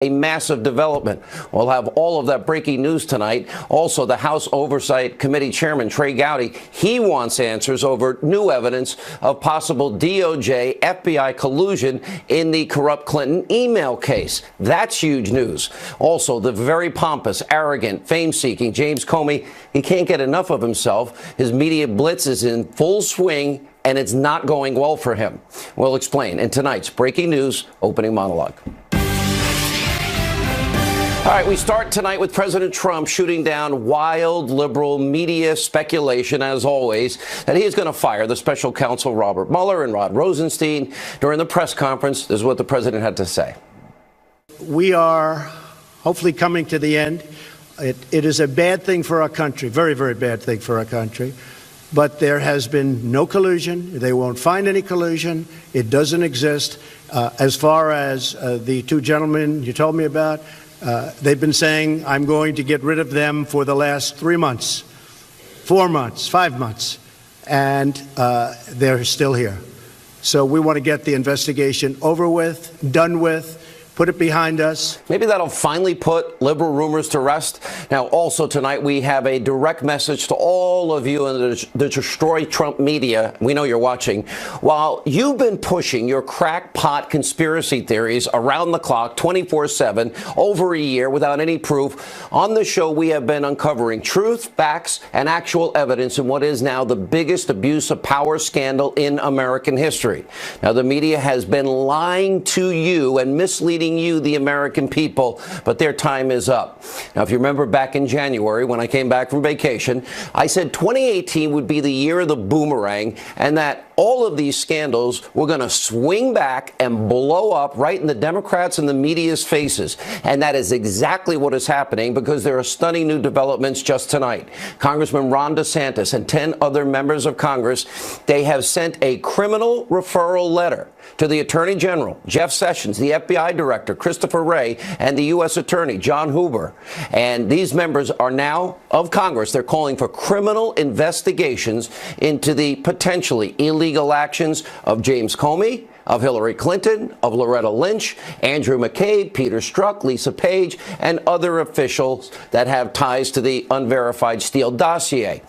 A massive development. We'll have all of that breaking news tonight. Also, the House Oversight Committee Chairman Trey Gowdy, he wants answers over new evidence of possible DOJ, FBI collusion in the corrupt Clinton email case. That's huge news. Also, the very pompous, arrogant, fame-seeking James Comey, he can't get enough of himself. His media blitz is in full swing, and it's not going well for him. We'll explain in tonight's breaking news opening monologue. All right, we start tonight with President Trump shooting down wild liberal media speculation, as always, that he is going to fire the special counsel Robert Mueller and Rod Rosenstein. During the press conference, this is what the president had to say. We are hopefully coming to the end. It is a bad thing for our country, very, very bad thing for our country. But there has been no collusion. They won't find any collusion. It doesn't exist. As far as the two gentlemen you told me about, they've been saying, I'm going to get rid of them for the last 3 months, 4 months, 5 months, and they're still here. So we want to get the investigation over with, done with, put it behind us. Maybe that'll finally put liberal rumors to rest. Now, also tonight, we have a direct message to all of you in the Destroy Trump media. We know you're watching. While you've been pushing your crackpot conspiracy theories around the clock, 24/7, over a year without any proof, on the show we have been uncovering truth, facts, and actual evidence in what is now the biggest abuse of power scandal in American history. Now, the media has been lying to you and misleading you, the American people, but their time is up. Now, if you remember back in January when I came back from vacation, I said 2018 would be the year of the boomerang and that all of these scandals were going to swing back and blow up right in the Democrats and the media's faces. And that is exactly what is happening because there are stunning new developments just tonight. Congressman Ron DeSantis and 10 other members of Congress, they have sent a criminal referral letter to the Attorney General, Jeff Sessions, the FBI Director, Christopher Wray, and the U.S. Attorney, John Huber. And these members are now of Congress. They're calling for criminal investigations into the potentially illegal actions of James Comey, of Hillary Clinton, of Loretta Lynch, Andrew McCabe, Peter Strzok, Lisa Page, and other officials that have ties to the unverified Steele dossier.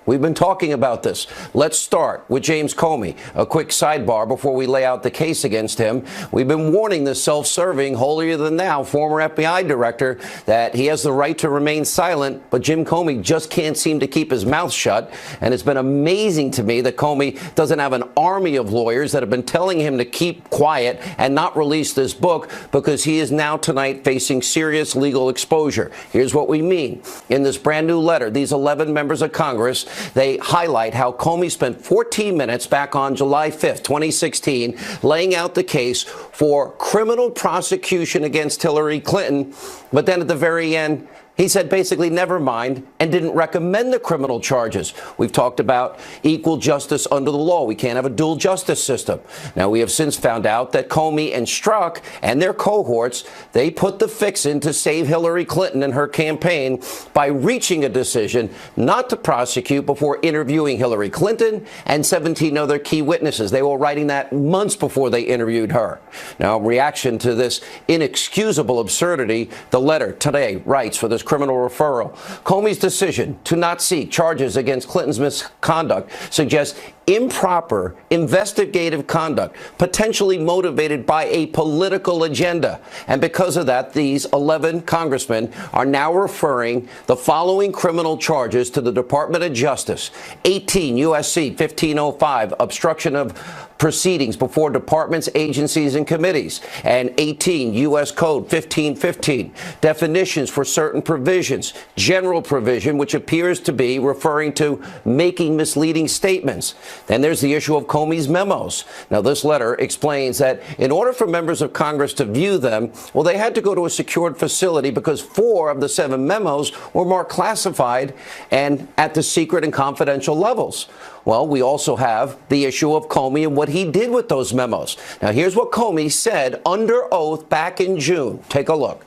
We've been talking about this. Let's start with James Comey. A quick sidebar before we lay out the case against him. We've been warning the self-serving, holier-than-thou former FBI director that he has the right to remain silent, but Jim Comey just can't seem to keep his mouth shut. And it's been amazing to me that Comey doesn't have an army of lawyers that have been telling him to keep quiet and not release this book because he is now tonight facing serious legal exposure. Here's what we mean. In this brand new letter, these 11 members of Congress, they highlight how Comey spent 14 minutes back on July 5th, 2016, laying out the case for criminal prosecution against Hillary Clinton. But then at the very end, he said basically never mind and didn't recommend the criminal charges. We've talked about equal justice under the law. We can't have a dual justice system. Now, we have since found out that Comey and Strzok and their cohorts, they put the fix in to save Hillary Clinton and her campaign by reaching a decision not to prosecute before interviewing Hillary Clinton and 17 other key witnesses. They were writing that months before they interviewed her. Now, in reaction to this inexcusable absurdity, the letter today writes for this criminal referral. Comey's decision to not seek charges against Clinton's misconduct suggests improper investigative conduct, potentially motivated by a political agenda. And because of that, these 11 congressmen are now referring the following criminal charges to the Department of Justice. 18 U.S.C. 1505, obstruction of proceedings before departments, agencies, and committees, and 18 U.S. Code 1515, definitions for certain provisions, general provision, which appears to be referring to making misleading statements. Then there's the issue of Comey's memos. Now, this letter explains that in order for members of Congress to view them, well, they had to go to a secured facility because 4 of the 7 memos were marked classified and at the secret and confidential levels. Well, we also have the issue of Comey and what he did with those memos. Now, here's what Comey said under oath back in June. Take a look.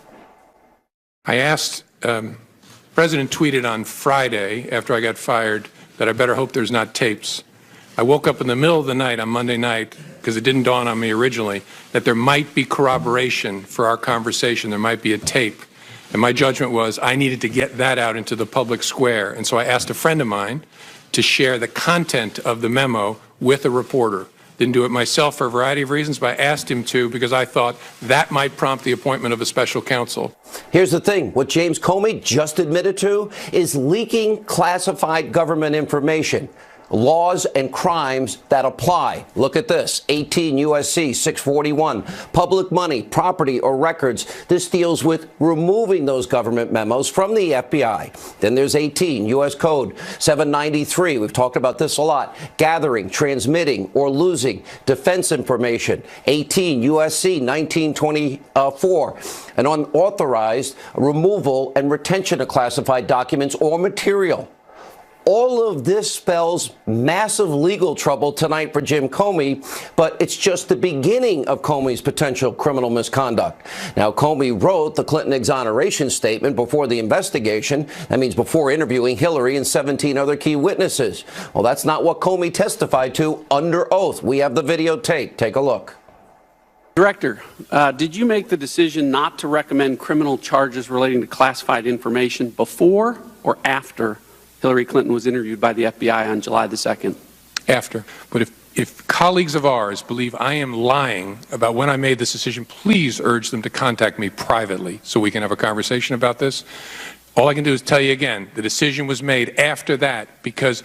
I asked, President tweeted on Friday after I got fired that I better hope there's not tapes. I woke up in the middle of the night on Monday night, because it didn't dawn on me originally, that there might be corroboration for our conversation. There might be a tape. And my judgment was I needed to get that out into the public square. And so I asked a friend of mine to share the content of the memo with a reporter. Didn't do it myself for a variety of reasons, but I asked him to because I thought that might prompt the appointment of a special counsel. Here's the thing. What James Comey just admitted to is leaking classified government information. Laws and crimes that apply. Look at this. 18 U.S.C. 641. Public money, property, or records. This deals with removing those government memos from the FBI. Then there's 18 U.S. Code 793. We've talked about this a lot. Gathering, transmitting, or losing defense information. 18 U.S.C. 1924. An unauthorized removal and retention of classified documents or material. All of this spells massive legal trouble tonight for Jim Comey, but it's just the beginning of Comey's potential criminal misconduct. Now, Comey wrote the Clinton exoneration statement before the investigation. That means before interviewing Hillary and 17 other key witnesses. Well, that's not what Comey testified to under oath. We have the videotape. Take a look. Director, did you make the decision not to recommend criminal charges relating to classified information before or after Hillary Clinton was interviewed by the FBI on July the 2nd? After. But if colleagues of ours believe I am lying about when I made this decision, please urge them to contact me privately so we can have a conversation about this. All I can do is tell you again, the decision was made after that because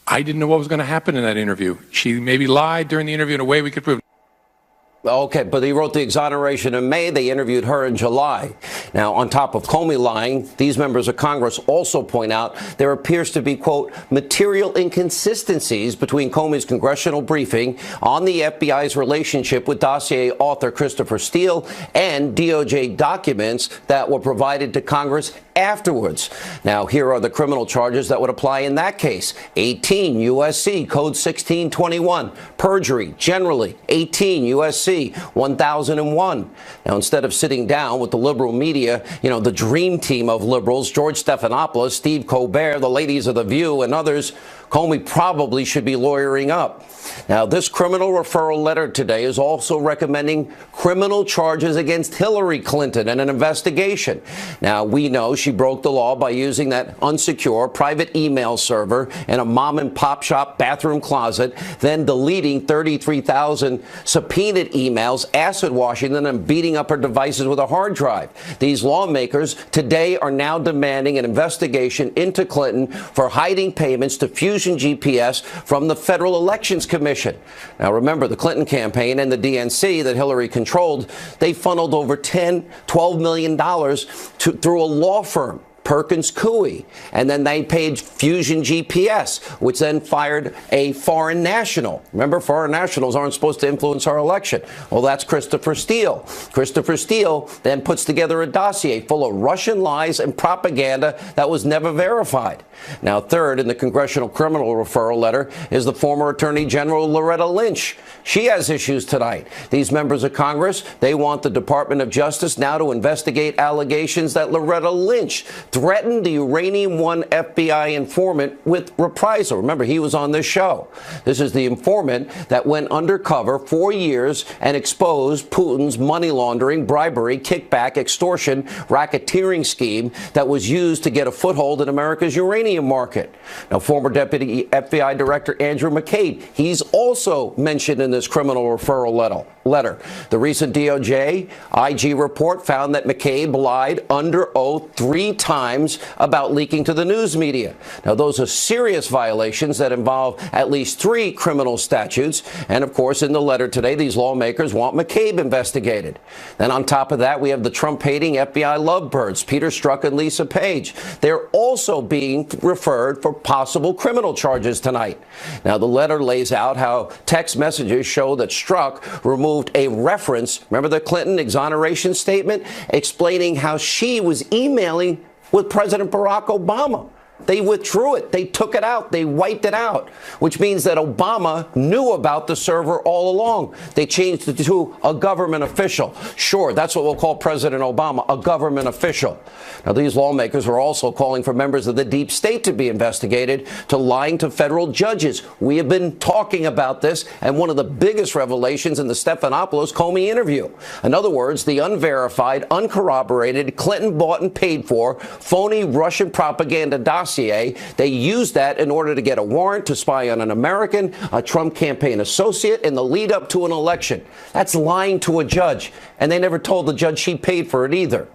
I didn't know what was going to happen in that interview. She maybe lied during the interview in a way we could prove. Okay, but he wrote the exoneration in May. They interviewed her in July. Now, on top of Comey lying, these members of Congress also point out there appears to be, quote, material inconsistencies between Comey's congressional briefing on the FBI's relationship with dossier author Christopher Steele and DOJ documents that were provided to Congress afterwards. Now, here are the criminal charges that would apply in that case. 18 U.S.C. Code 1621. Perjury, generally. 18 U.S.C. 1001. Now, instead of sitting down with the liberal media, the dream team of liberals, George Stephanopoulos, Steve Colbert, the ladies of The View, and others, Comey probably should be lawyering up. Now, this criminal referral letter today is also recommending criminal charges against Hillary Clinton and an investigation. Now, we know she broke the law by using that unsecure private email server in a mom and pop shop bathroom closet, then deleting 33,000 subpoenaed emails, acid washing them, and beating up her devices with a hard drive. These lawmakers today are now demanding an investigation into Clinton for hiding payments to Fusion GPS from the Federal Elections Commission. Now, remember, the Clinton campaign and the DNC that Hillary controlled, they funneled over $12 million through a law firm, Perkins Coie, and then they paid Fusion GPS, which then fired a foreign national. Remember, foreign nationals aren't supposed to influence our election. Well, that's Christopher Steele. Christopher Steele then puts together a dossier full of Russian lies and propaganda that was never verified. Now, third in the congressional criminal referral letter is the former Attorney General Loretta Lynch. She has issues tonight. These members of Congress, they want the Department of Justice now to investigate allegations that Loretta Lynch threatened the Uranium One FBI informant with reprisal. Remember, he was on this show. This is the informant that went undercover 4 years and exposed Putin's money laundering, bribery, kickback, extortion, racketeering scheme that was used to get a foothold in America's uranium market. Now, former Deputy FBI Director Andrew McCabe, he's also mentioned in this criminal referral letter. The recent DOJ IG report found that McCabe lied under oath 3 times about leaking to the news media. Now, those are serious violations that involve at least 3 criminal statutes. And of course, in the letter today, these lawmakers want McCabe investigated. Then on top of that, we have the Trump-hating FBI lovebirds, Peter Strzok and Lisa Page. They're also being referred for possible criminal charges tonight. Now, the letter lays out how text messages show that Strzok removed a reference, remember the Clinton exoneration statement, explaining how she was emailing with President Barack Obama. They withdrew it. They took it out. They wiped it out, which means that Obama knew about the server all along. They changed it to a government official. Sure, that's what we'll call President Obama, a government official. Now, these lawmakers are also calling for members of the deep state to be investigated to lying to federal judges. We have been talking about this, and one of the biggest revelations in the Stephanopoulos-Comey interview. In other words, the unverified, uncorroborated, Clinton bought and paid for, phony Russian propaganda dossier. They used that in order to get a warrant to spy on an American, a Trump campaign associate, in the lead up to an election. That's lying to a judge. And they never told the judge she paid for it either.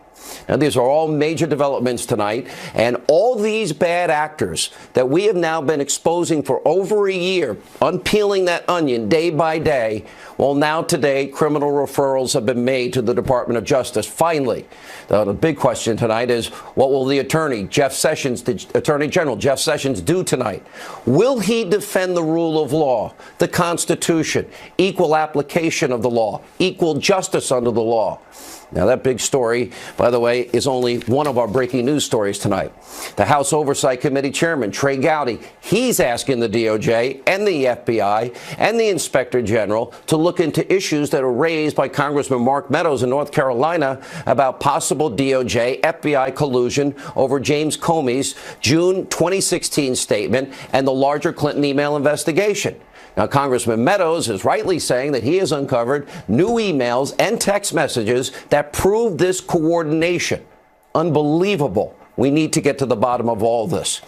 Now, these are all major developments tonight, and all these bad actors that we have now been exposing for over a year, unpeeling that onion day by day, well, now today, criminal referrals have been made to the Department of Justice. Finally, the big question tonight is, what will the Attorney General Jeff Sessions do tonight? Will he defend the rule of law, the Constitution, equal application of the law, equal justice under the law? Now, that big story, by the way, is only one of our breaking news stories tonight. The House Oversight Committee Chairman, Trey Gowdy, he's asking the DOJ and the FBI and the Inspector General to look into issues that are raised by Congressman Mark Meadows in North Carolina about possible DOJ FBI collusion over James Comey's June 2016 statement and the larger Clinton email investigation. Now, Congressman Meadows is rightly saying that he has uncovered new emails and text messages that prove this coordination. Unbelievable. We need to get to the bottom of all this.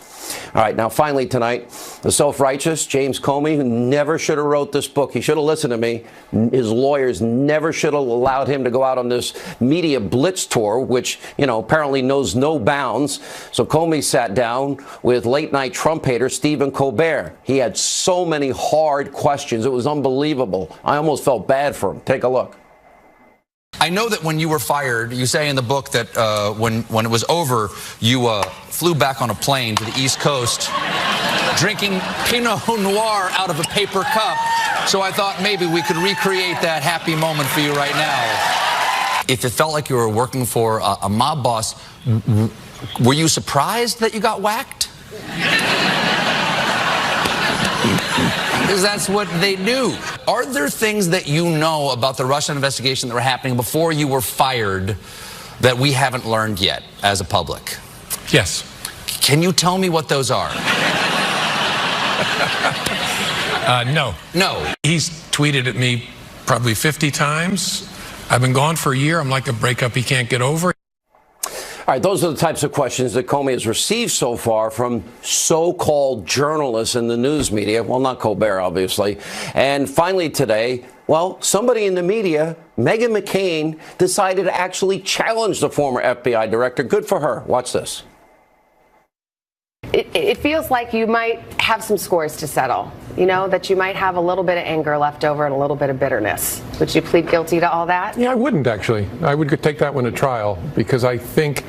All right, now finally tonight, the self-righteous James Comey, who never should have wrote this book. He should have listened to me. His lawyers never should have allowed him to go out on this media blitz tour, which, you know, apparently knows no bounds. So Comey sat down with late-night Trump hater Stephen Colbert. He had so many hard questions. It was unbelievable. I almost felt bad for him. Take a look. I know that when you were fired, you say in the book that when it was over, you flew back on a plane to the East Coast, drinking Pinot Noir out of a paper cup. So I thought maybe we could recreate that happy moment for you right now. If it felt like you were working for a mob boss, were you surprised that you got whacked? Because that's what they do. Are there things that you know about the Russian investigation that were happening before you were fired that we haven't learned yet as a public? Yes. Can you tell me what those are? No. No. He's tweeted at me probably 50 times. I've been gone for a year. I'm like a breakup he can't get over. All right, those are the types of questions that Comey has received so far from so-called journalists in the news media. Well, not Colbert, obviously. And finally today, well, somebody in the media, Meghan McCain, decided to actually challenge the former FBI director. Good for her. Watch this. It feels like you might have some scores to settle, you know, that you might have a little bit of anger left over and a little bit of bitterness. Would you plead guilty to all that? Yeah, I wouldn't, actually. I would take that one to trial because I think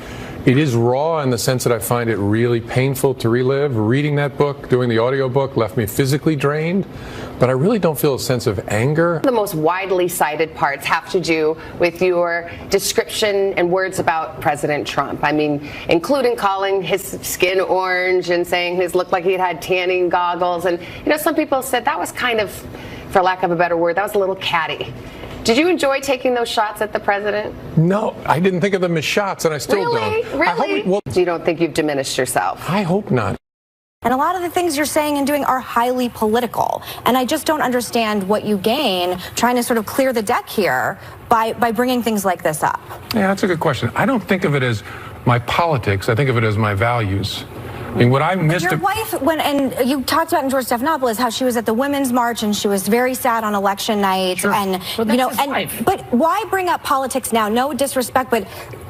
it is raw in the sense that I find it really painful to relive. Reading that book, doing the audiobook left me physically drained, but I really don't feel a sense of anger. The most widely cited parts have to do with your description and words about President Trump. I mean, including calling his skin orange and saying his looked like he had tanning goggles. And, you know, some people said that was kind of, for lack of a better word, that was a little catty. Did you enjoy taking those shots at the president? No, I didn't think of them as shots, and I still don't. Really? You don't think you've diminished yourself? I hope not. And a lot of the things you're saying and doing are highly political. And I just don't understand what you gain trying to sort of clear the deck here by bringing things like this up. Yeah, that's a good question. I don't think of it as my politics. I think of it as my values. I mean, what I missed. Your wife, and you talked about in George Stephanopoulos how she was at the Women's March and she was very sad on election night. Sure. And well, you know, and but why bring up politics now? No disrespect, but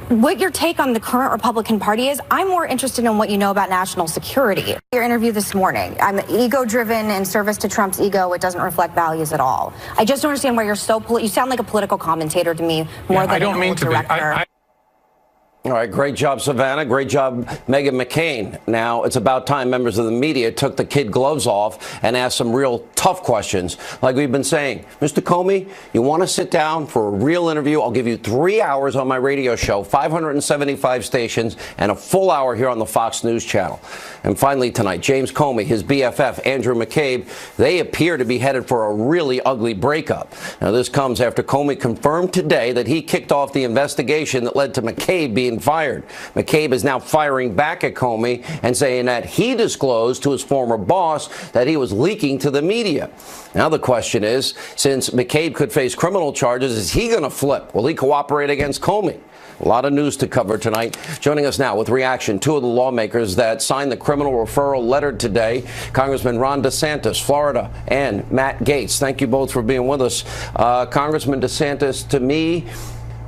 what your take on the current Republican Party is, I'm more interested in what you know about national security. Your interview this morning, I'm ego-driven in service to Trump's ego. It doesn't reflect values at all. I just don't understand why you're so you sound like a political commentator to me more than I don't an mean old to director. be. All right, great job, Savannah. Great job, Meghan McCain. Now, it's about time members of the media took the kid gloves off and asked some real tough questions. Like we've been saying, Mr. Comey, you want to sit down for a real interview? I'll give you 3 hours on my radio show, 575 stations, and a full hour here on the Fox News channel. And finally tonight, James Comey, his BFF, Andrew McCabe, they appear to be headed for a really ugly breakup. Now, this comes after Comey confirmed today that he kicked off the investigation that led to McCabe being fired. McCabe is now firing back at Comey and saying that he disclosed to his former boss that he was leaking to the media. Now the question is, since McCabe could face criminal charges, is he going to flip? Will he cooperate against Comey? A lot of news to cover tonight. Joining us now with reaction, two of the lawmakers that signed the criminal referral letter today, Congressman Ron DeSantis, Florida, and Matt Gaetz. Thank you both for being with us. Congressman DeSantis, to me,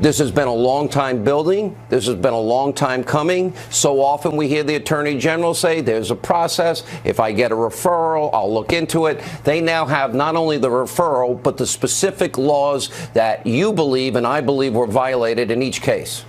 this has been a long time building. This has been a long time coming. So often we hear the Attorney General say there's a process. If I get a referral, I'll look into it. They now have not only the referral, but the specific laws that you believe and I believe were violated in each case.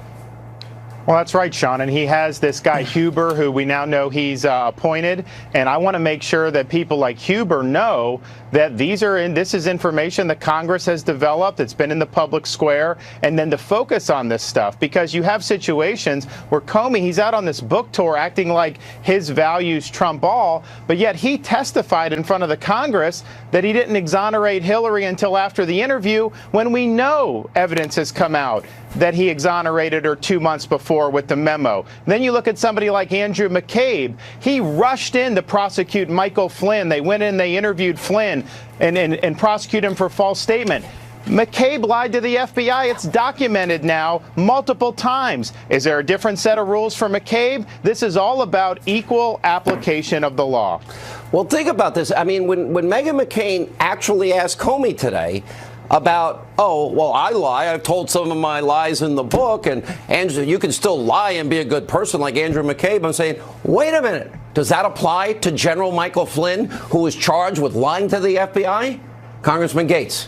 Well, that's right, Sean. And he has this guy, Huber, who we now know he's appointed. And I want to make sure that people like Huber know that this is information that Congress has developed. It's been in the public square. And then to focus on this stuff, because you have situations where Comey, he's out on this book tour acting like his values trump all. But yet he testified in front of the Congress that he didn't exonerate Hillary until after the interview, when we know evidence has come out that he exonerated her 2 months before with the memo. Then you look at somebody like Andrew McCabe. He rushed in to prosecute Michael Flynn. They went in, they interviewed Flynn and prosecuted him for false statement. McCabe lied to the FBI. It's documented now multiple times. Is there a different set of rules for McCabe? This is all about equal application of the law. Well, think about this. I mean, when Meghan McCain actually asked Comey today about, oh, well, I lie. I've told some of my lies in the book, and Andrew, you can still lie and be a good person like Andrew McCabe. I'm saying, wait a minute. Does that apply to General Michael Flynn, who was charged with lying to the FBI? Congressman Gaetz.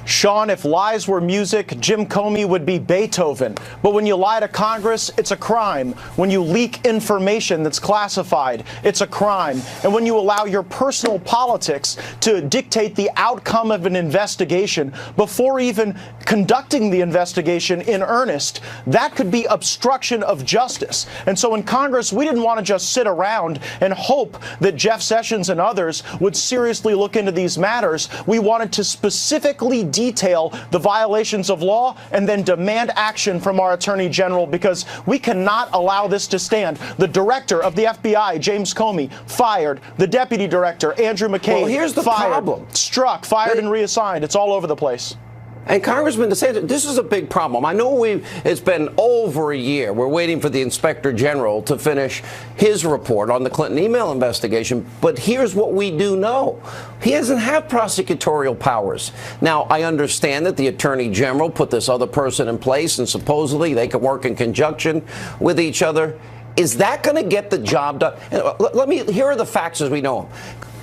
Sean, if lies were music, Jim Comey would be Beethoven. But when you lie to Congress, it's a crime. When you leak information that's classified, it's a crime. And when you allow your personal politics to dictate the outcome of an investigation before even conducting the investigation in earnest, that could be obstruction of justice. And so in Congress, we didn't want to just sit around and hope that Jeff Sessions and others would seriously look into these matters. We wanted to specifically detail the violations of law and then demand action from our Attorney General, because we cannot allow this to stand. The director of the FBI, James Comey, fired. The deputy director, Andrew McCabe, well, here's the fired. problem. Struck, fired, and reassigned. It's all over the place. And Congressman DeSantis, this is a big problem. I know it's been over a year. We're waiting for the Inspector General to finish his report on the Clinton email investigation. But here's what we do know. He doesn't have prosecutorial powers. Now, I understand that the Attorney General put this other person in place, and supposedly they can work in conjunction with each other. Is that going to get the job done? Here are the facts as we know them.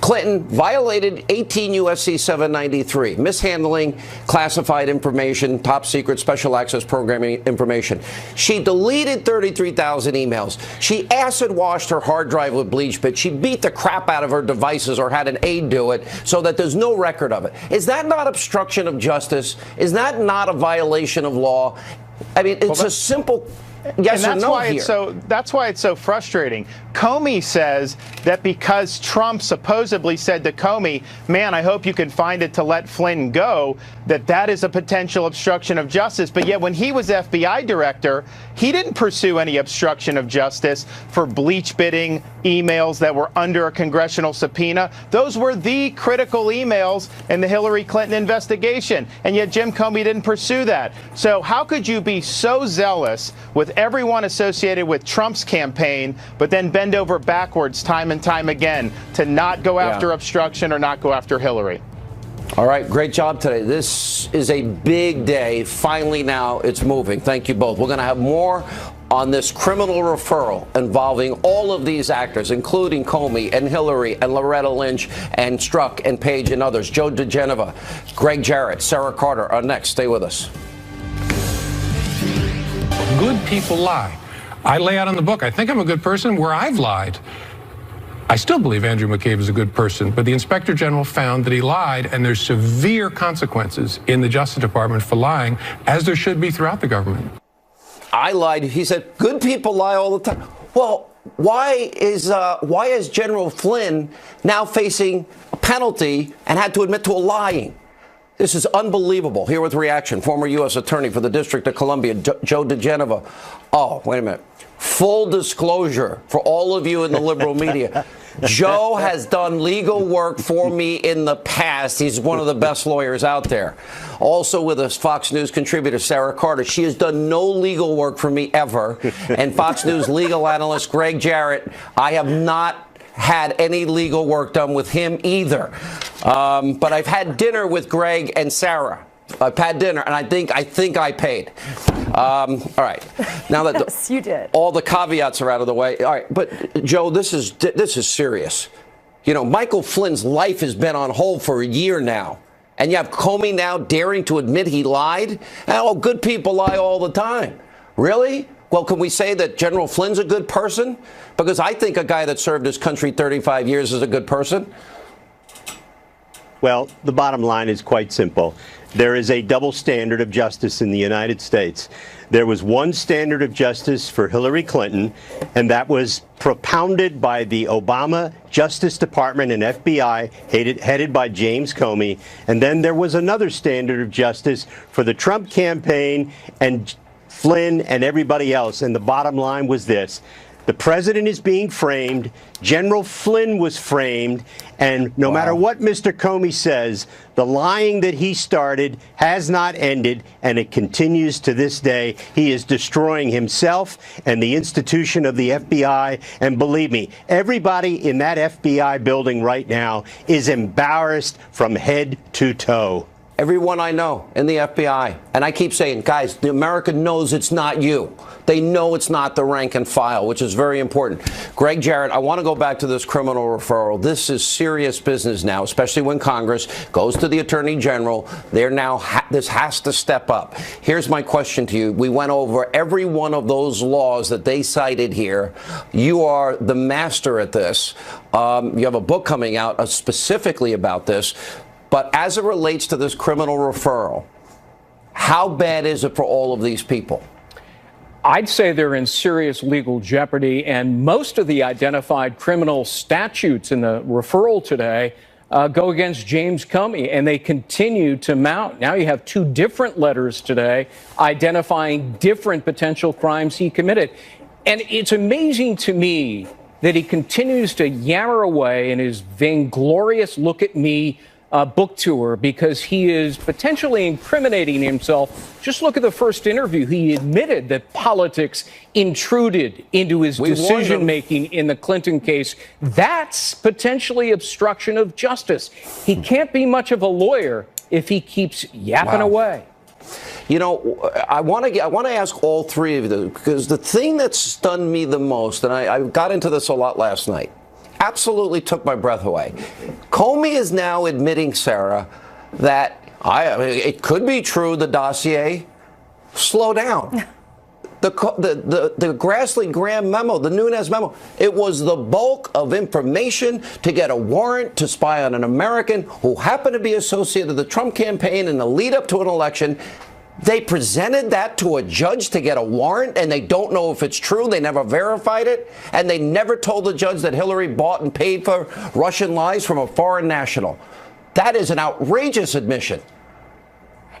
Clinton violated 18 U.S.C. 793, mishandling classified information, top secret special access programming information. She deleted 33,000 emails. She acid washed her hard drive with bleach bits. She beat the crap out of her devices or had an aide do it so that there's no record of it. Is that not obstruction of justice? Is that not a violation of law? I mean, it's a simple yes or no here. That's why it's so frustrating. Comey says that because Trump supposedly said to Comey, man, I hope you can find it to let Flynn go, that is a potential obstruction of justice. But yet when he was FBI director, he didn't pursue any obstruction of justice for bleach bidding emails that were under a congressional subpoena. Those were the critical emails in the Hillary Clinton investigation. And yet Jim Comey didn't pursue that. So how could you be so zealous with everyone associated with Trump's campaign, but then bend over backwards time and time again to not go after obstruction or not go after Hillary? All right, great job today. This is a big day. Finally, now it's moving. Thank you both. We're going to have more on this criminal referral involving all of these actors, including Comey and Hillary and Loretta Lynch and Strzok and Page and others. Joe DeGeneva, Greg Jarrett, Sarah Carter are next. Stay with us. Good people lie. I lay out in the book, I think I'm a good person where I've lied. I still believe Andrew McCabe is a good person, but the Inspector General found that he lied, and there's severe consequences in the Justice Department for lying, as there should be throughout the government. I lied. He said, good people lie all the time. Well, why is General Flynn now facing a penalty and had to admit to a lying? This is unbelievable. Here with reaction, former U.S. Attorney for the District of Columbia, Joe DeGeneva. Oh, wait a minute. Full disclosure for all of you in the liberal media. Joe has done legal work for me in the past. He's one of the best lawyers out there. Also with us, Fox News contributor Sarah Carter. She has done no legal work for me ever. And Fox News legal analyst Greg Jarrett. I have not had any legal work done with him either. But I've had dinner with Greg and Sarah. I've had dinner, and I think I paid. All right. Now that yes, you did. All the caveats are out of the way. All right, but Joe, this is serious. You know, Michael Flynn's life has been on hold for a year now, and you have Comey now daring to admit he lied. Oh, good people lie all the time. Really? Well, can we say that General Flynn's a good person? Because I think a guy that served his country 35 years is a good person. Well, the bottom line is quite simple. There is a double standard of justice in the United States. There was one standard of justice for Hillary Clinton, and that was propounded by the Obama Justice Department and FBI, headed by James Comey. And then there was another standard of justice for the Trump campaign and Flynn and everybody else. And the bottom line was this. The president is being framed. General Flynn was framed. And no matter what Mr. Comey says, the lying that he started has not ended, and it continues to this day. He is destroying himself and the institution of the FBI. And believe me, everybody in that FBI building right now is embarrassed from head to toe. Everyone I know in the FBI. And I keep saying, guys, the America knows it's not you. They know it's not the rank and file, which is very important. Greg Jarrett, I want to go back to this criminal referral. This is serious business now, especially when Congress goes to the Attorney General. They're now, this has to step up. Here's my question to you. We went over every one of those laws that they cited here. You are the master at this. You have a book coming out specifically about this. But as it relates to this criminal referral, how bad is it for all of these people? I'd say they're in serious legal jeopardy, and most of the identified criminal statutes in the referral today go against James Comey, and they continue to mount. Now you have two different letters today identifying different potential crimes he committed. And it's amazing to me that he continues to yammer away in his vainglorious look at me book tour, because he is potentially incriminating himself. Just look at the first interview. He admitted that politics intruded into his decision-making in the Clinton case. That's potentially obstruction of justice. He can't be much of a lawyer if he keeps yapping away. You know, I want to ask all three of you, because the thing that stunned me the most, and I got into this a lot last night, absolutely took my breath away. Comey is now admitting, Sarah, that it could be true, the dossier. Slow down. The Grassley Graham memo, the Nunes memo, it was the bulk of information to get a warrant to spy on an American who happened to be associated with the Trump campaign in the lead up to an election. They presented that to a judge to get a warrant, and they don't know if it's true. They never verified it, and they never told the judge that Hillary bought and paid for Russian lies from a foreign national. That is an outrageous admission.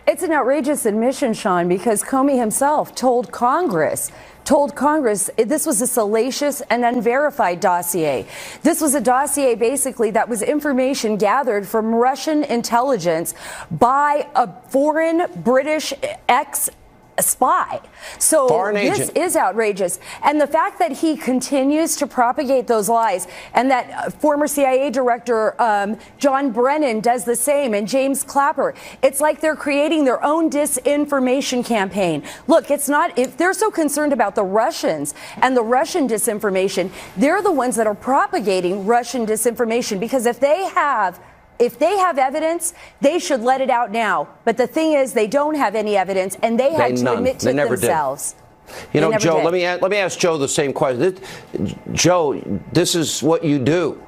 It's an outrageous admission, Sean, because Comey himself told Congress this was a salacious and unverified dossier. This was a dossier, basically, that was information gathered from Russian intelligence by a foreign British spy. So this is outrageous. And the fact that he continues to propagate those lies, and that former CIA director John Brennan does the same, and James Clapper, it's like they're creating their own disinformation campaign. Look, it's not, if they're so concerned about the Russians and the Russian disinformation, they're the ones that are propagating Russian disinformation, because if they have evidence, they should let it out now. But the thing is, they don't have any evidence, and they had to admit to it themselves. You know, Joe, let me ask Joe the same question. Joe, this is what you do.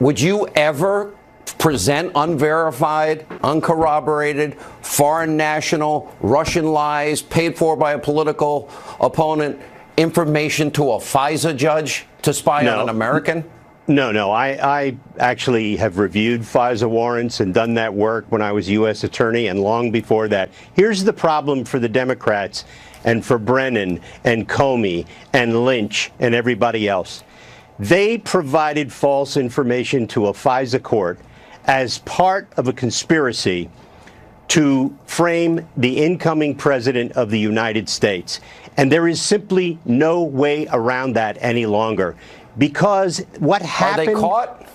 Would you ever present unverified, uncorroborated, foreign national, Russian lies paid for by a political opponent information to a FISA judge to spy on an American? No. I actually have reviewed FISA warrants and done that work when I was U.S. attorney and long before that. Here's the problem for the Democrats and for Brennan and Comey and Lynch and everybody else. They provided false information to a FISA court as part of a conspiracy to frame the incoming president of the United States. And there is simply no way around that any longer. Because what happened... Are they caught?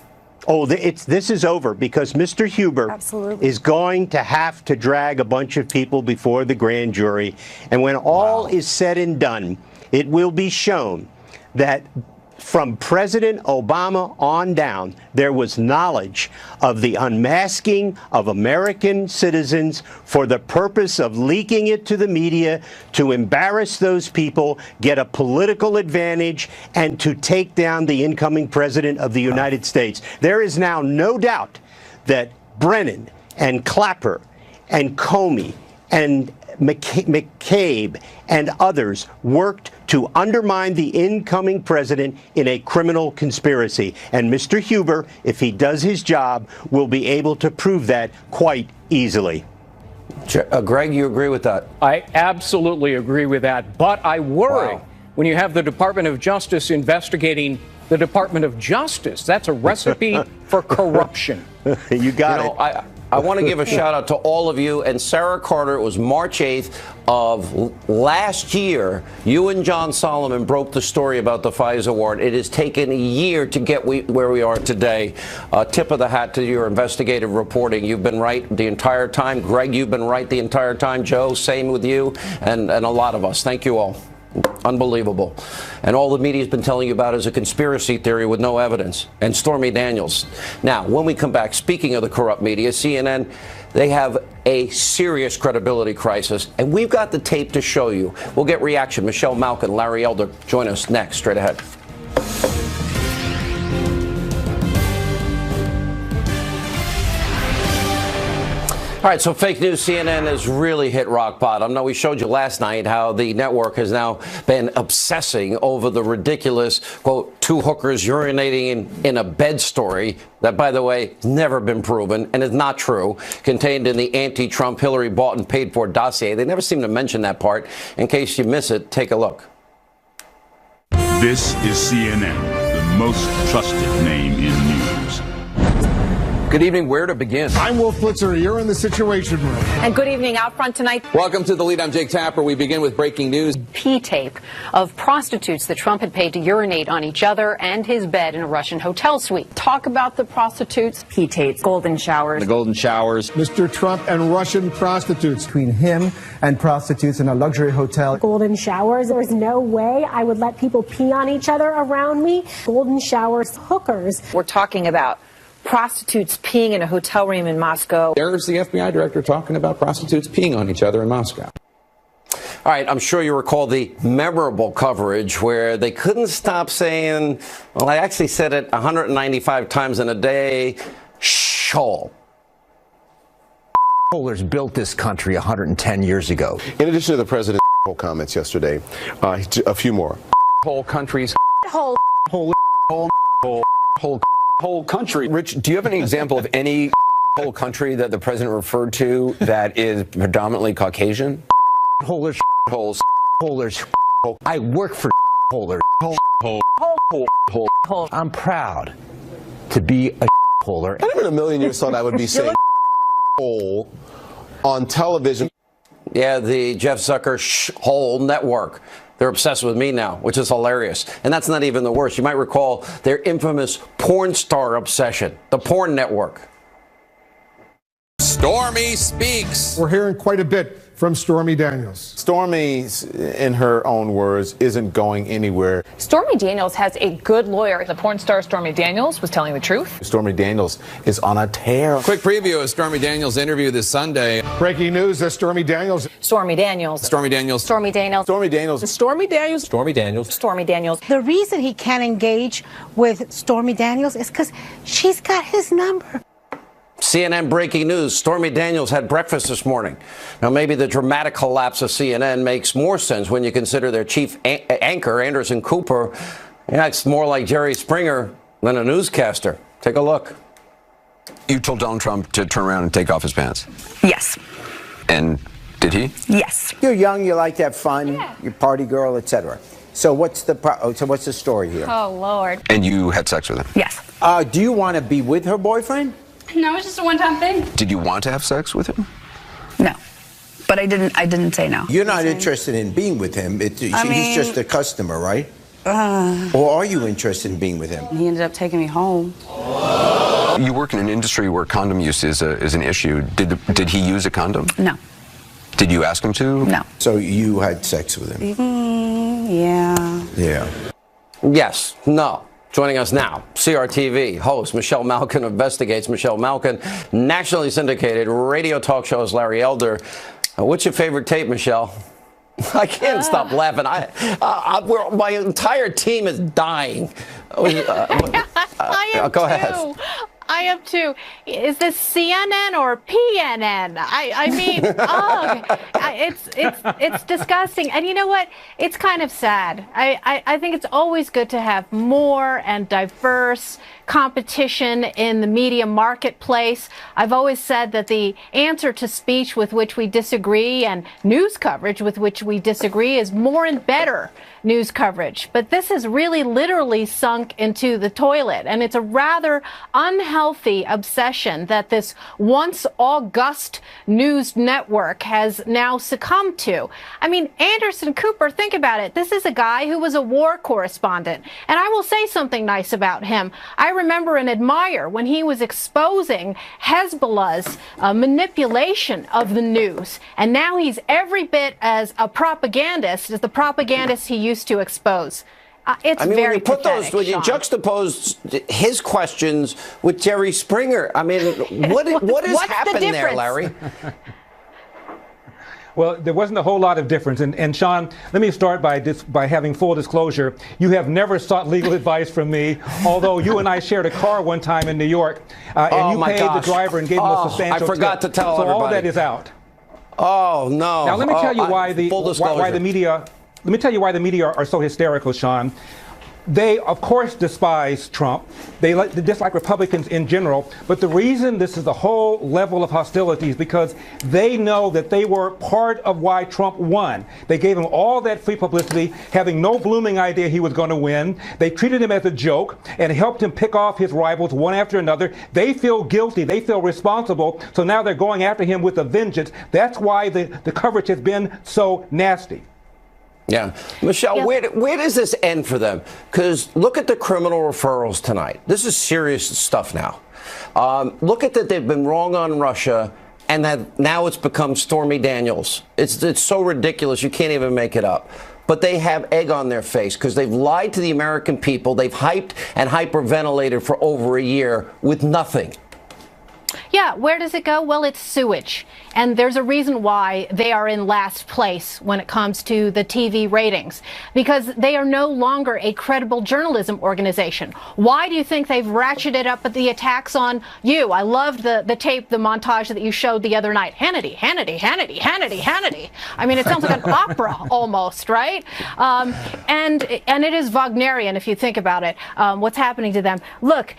Oh, this is over because Mr. Huber is going to have to drag a bunch of people before the grand jury. And when all is said and done, it will be shown that from President Obama on down, there was knowledge of the unmasking of American citizens for the purpose of leaking it to the media, to embarrass those people, get a political advantage, and to take down the incoming president of the United States. There is now no doubt that Brennan and Clapper and Comey and McCabe and others worked to undermine the incoming president in a criminal conspiracy. And Mr. Huber, if he does his job, will be able to prove that quite easily. Greg, you agree with that? I absolutely agree with that. But I worry when you have the Department of Justice investigating the Department of Justice. That's a recipe for corruption. You got it. I want to give a shout out to all of you. And Sarah Carter, it was March 8th of last year. You and John Solomon broke the story about the FISA warrant. It has taken a year to get where we are today. Tip of the hat to your investigative reporting. You've been right the entire time. Greg, you've been right the entire time. Joe, same with you and a lot of us. Thank you all. Unbelievable. And all the media's been telling you about is a conspiracy theory with no evidence. And Stormy Daniels. Now, when we come back, speaking of the corrupt media, CNN, they have a serious credibility crisis. And we've got the tape to show you. We'll get reaction. Michelle Malkin, Larry Elder join us next, straight ahead. All right, so fake news, CNN has really hit rock bottom. Now, we showed you last night how the network has now been obsessing over the ridiculous, quote, 2 hookers urinating in a bed story that, by the way, has never been proven and is not true, contained in the anti-Trump Hillary bought and paid for dossier. They never seem to mention that part. In case you miss it, take a look. This is CNN, the most trusted name in news. Good evening. Where to begin? I'm Wolf Blitzer. You're in the Situation Room. And good evening. Out front tonight. Welcome to The Lead. I'm Jake Tapper. We begin with breaking news. P-tape of prostitutes that Trump had paid to urinate on each other and his bed in a Russian hotel suite. Talk about the prostitutes. P-tapes, golden showers. The golden showers. Mr. Trump and Russian prostitutes. Between him and prostitutes in a luxury hotel. Golden showers. There's no way I would let people pee on each other around me. Golden showers, hookers. We're talking about prostitutes peeing in a hotel room in Moscow. There's the FBI director talking about prostitutes peeing on each other in Moscow. All right, I'm sure you recall the memorable coverage where they couldn't stop saying, well, I actually said it 195 times in a day, shol. Holders built this country 110 years ago. In addition to the president's comments yesterday, a few more. Whole countries. Whole country. Rich, do you have any example of any whole country that the president referred to that is predominantly Caucasian? Holders. I work for holders. I'm proud to be a holder. I never in a million years thought I would be saying hole on television. Yeah, the Jeff Zucker whole network. They're obsessed with me now, which is hilarious. And that's not even the worst. You might recall their infamous porn star obsession, the porn network. Stormy speaks. We're hearing quite a bit from Stormy Daniels. Stormy, in her own words, isn't going anywhere. Stormy Daniels has a good lawyer. The porn star Stormy Daniels was telling the truth. Stormy Daniels is on a tear. Quick preview of Stormy Daniels' interview this Sunday. Breaking news that Stormy Daniels. Stormy Daniels. Stormy Daniels. Stormy Daniels. Stormy Daniels. Stormy Daniels. Stormy Daniels. Stormy Daniels. The reason he can't engage with Stormy Daniels is because she's got his number. CNN breaking news. Stormy Daniels had breakfast this morning. Now, maybe the dramatic collapse of CNN makes more sense when you consider their chief anchor, Anderson Cooper. Yeah, it's more like Jerry Springer than a newscaster. Take a look. You told Donald Trump to turn around and take off his pants. Yes. And did he? Yes. You're young, you like to have fun, you're party girl, etc. So what's the story here? Oh, Lord. And you had sex with him? Yes. Do you want to be with her boyfriend? No, it's just a one-time thing. Did you want to have sex with him? No. But I didn't say no. You're not interested in being with him. He's just a customer, right? Uh, Or are you interested in being with him? He ended up taking me home. You work in an industry where condom use is an issue. Did he use a condom? No. Did you ask him to? No. So you had sex with him? Yeah. Yeah. Yes. No. Joining us now, CRTV host Michelle Malkin investigates. Michelle Malkin, nationally syndicated radio talk show host Larry Elder. What's your favorite tape, Michelle? I can't stop laughing. My entire team is dying. I am go ahead. too. I am too. Is this CNN or PNN? I mean, it's disgusting. And you know what? It's kind of sad. I think it's always good to have more and diverse competition in the media marketplace. I've always said that the answer to speech with which we disagree and news coverage with which we disagree is more and better news coverage. But this has really literally sunk into the toilet, and it's a rather unhealthy obsession that this once august news network has now succumbed to. I mean, Anderson Cooper, think about it. This is a guy who was a war correspondent, and I will say something nice about him. I remember and admire when he was exposing Hezbollah's manipulation of the news, and now he's every bit as a propagandist as the propagandist he used to expose. It's very when you put pathetic, when you juxtapose his questions with Jerry Springer, I mean, what has happened there, Larry? Well, there wasn't a whole lot of difference. And Sean, let me start by having full disclosure. You have never sought legal advice from me, although you and I shared a car one time in New York, and you paid the driver and gave him a substantial I forgot tip. to tell so everybody. all that is out. Oh, no. Now, let me tell you why the media... Let me tell you why the media are so hysterical, Sean. They, of course, despise Trump. They dislike Republicans in general. But the reason this is the whole level of hostility is because they know that they were part of why Trump won. They gave him all that free publicity, having no blooming idea he was going to win. They treated him as a joke and helped him pick off his rivals one after another. They feel guilty. They feel responsible. So now they're going after him with a vengeance. That's why the coverage has been so nasty. Yeah. Michelle, where does this end for them? Because look at the criminal referrals tonight. This is serious stuff now. Look at that they've been wrong on Russia, and that now it's become Stormy Daniels. It's so ridiculous you can't even make it up. But they have egg on their face because they've lied to the American people. They've hyped and hyperventilated for over a year with nothing. Yeah, where does it go? Well, it's sewage. And there's a reason why they are in last place when it comes to the TV ratings, because they are no longer a credible journalism organization. Why do you think they've ratcheted up the attacks on you? I loved the tape, the montage that you showed the other night. Hannity, Hannity, Hannity, Hannity, Hannity. I mean, it sounds like an opera almost, right? And it is Wagnerian if you think about it, what's happening to them. Look,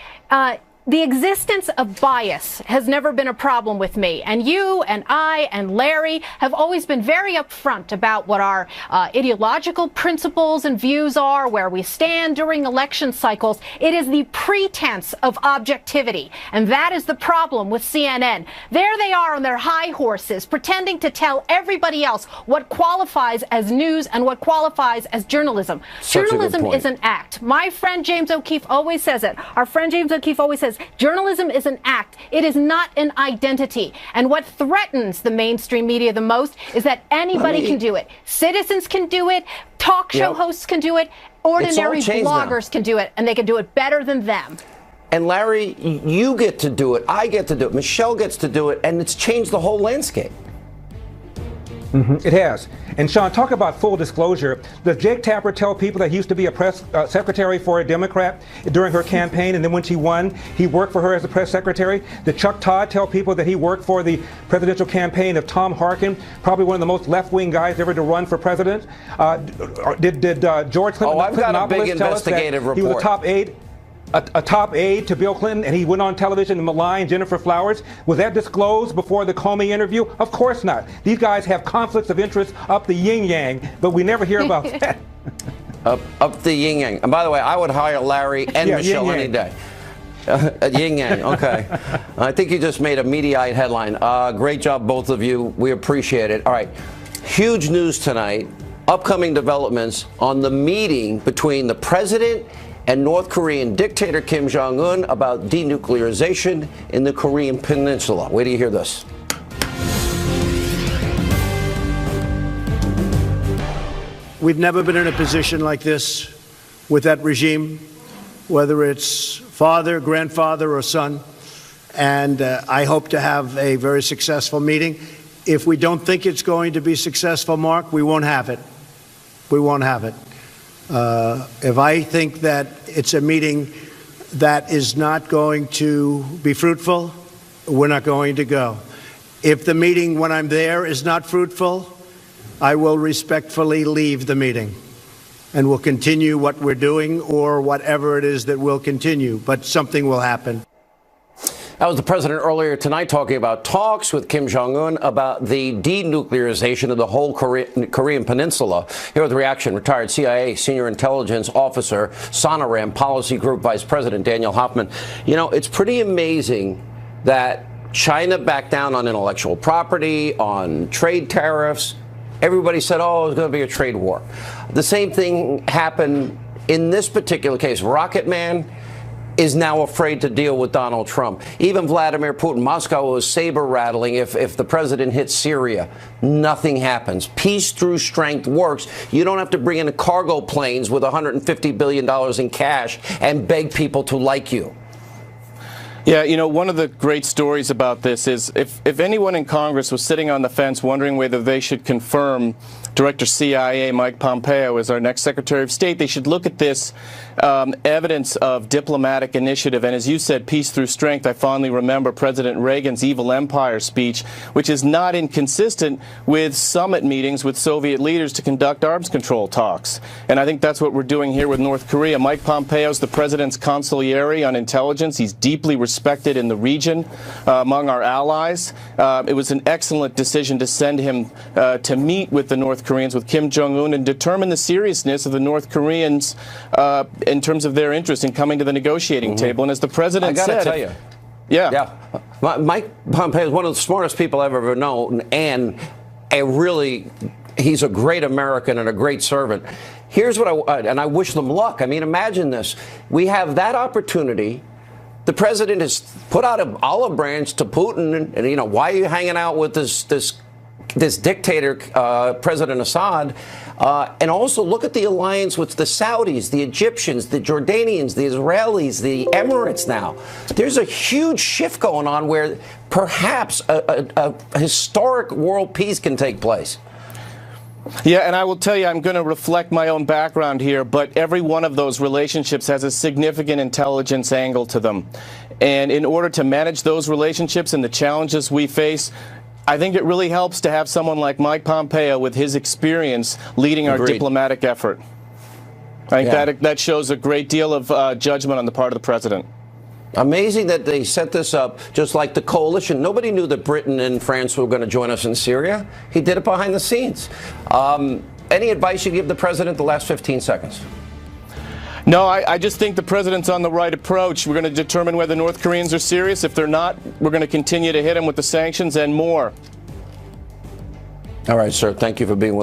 the existence of bias has never been a problem with me, and you and I and Larry have always been very upfront about what our ideological principles and views are, where we stand during election cycles. It is the pretense of objectivity, and that is the problem with CNN. There they are on their high horses, pretending to tell everybody else what qualifies as news and what qualifies as journalism. Journalism is an act. My friend James O'Keefe always says it. Our friend James O'Keefe always says says journalism is an act. It is not an identity. And what threatens the mainstream media the most is that anybody can do it. Citizens can do it. Talk show hosts can do it. Ordinary bloggers can do it. And they can do it better than them. And Larry, you get to do it. I get to do it. Michelle gets to do it. And it's changed the whole landscape. It has. And Sean, talk about full disclosure. Does Jake Tapper tell people that he used to be a press secretary for a Democrat during her campaign, and then when she won, he worked for her as a press secretary? Did Chuck Todd tell people that he worked for the presidential campaign of Tom Harkin, probably one of the most left-wing guys ever to run for president? Did George Clinton? I've got a big investigative report. He was a top aide to Bill Clinton, and he went on television and maligned Jennifer Flowers. Was that disclosed before the Comey interview? Of course not. These guys have conflicts of interest up the yin-yang, but we never hear about that. Up the yin-yang. And by the way, I would hire Larry and Michelle any day. Yin-yang, okay. I think you just made a Mediaite headline. Great job, both of you. We appreciate it. All right. Huge news tonight. Upcoming developments on the meeting between the president and North Korean dictator Kim Jong-un about denuclearization in the Korean Peninsula. Wait till you hear this. We've never been in a position like this with that regime, whether it's father, grandfather, or son. And I hope to have a very successful meeting. If we don't think it's going to be successful, Mark, we won't have it. We won't have it. If I think that it's a meeting that is not going to be fruitful, we're not going to go. If the meeting, when I'm there, is not fruitful, I will respectfully leave the meeting and we'll continue what we're doing or whatever it is that we'll continue. But something will happen. That was the president earlier tonight talking about talks with Kim Jong-un about the denuclearization of the whole Korean Peninsula. Here with the reaction, retired CIA senior intelligence officer, Sonoran Policy Group Vice President Daniel Hoffman. You know, it's pretty amazing that China backed down on intellectual property, on trade tariffs. Everybody said, oh, it's going to be a trade war. The same thing happened in this particular case. Rocket Man is now afraid to deal with Donald Trump. Even Vladimir Putin, Moscow was saber rattling if the president hits Syria. Nothing happens. Peace through strength works. You don't have to bring in cargo planes with $150 billion in cash and beg people to like you. Yeah, you know, one of the great stories about this is if anyone in Congress was sitting on the fence wondering whether they should confirm Director CIA Mike Pompeo as our next Secretary of State, they should look at this evidence of diplomatic initiative. And as you said, peace through strength, I fondly remember President Reagan's evil empire speech, which is not inconsistent with summit meetings with Soviet leaders to conduct arms control talks. And I think that's what we're doing here with North Korea. Mike Pompeo's the president's consigliere on intelligence. He's deeply respected in the region among our allies. It was an excellent decision to send him to meet with the North Koreans, with Kim Jong-un, and determine the seriousness of the North Koreans in terms of their interest in coming to the negotiating table. And as the president said, I gotta tell you, Mike Pompeo is one of the smartest people I've ever known, and he's a great American and a great servant. Here's what I wish them luck. I mean, imagine this: we have that opportunity. The president has put out an olive branch to Putin, and you know, why are you hanging out with this dictator, President Assad? And also look at the alliance with the Saudis, the Egyptians, the Jordanians, the Israelis, the Emirates now. There's a huge shift going on where perhaps a historic world peace can take place. Yeah, and I will tell you, I'm going to reflect my own background here, but every one of those relationships has a significant intelligence angle to them. And in order to manage those relationships and the challenges we face, I think it really helps to have someone like Mike Pompeo with his experience leading our diplomatic effort. I think that shows a great deal of judgment on the part of the president. Amazing that they set this up just like the coalition. Nobody knew that Britain and France were going to join us in Syria. He did it behind the scenes. Any advice you give the president the last 15 seconds? No, I just think the president's on the right approach. We're going to determine whether North Koreans are serious. If they're not, we're going to continue to hit them with the sanctions and more. All right, sir. Thank you for being with us.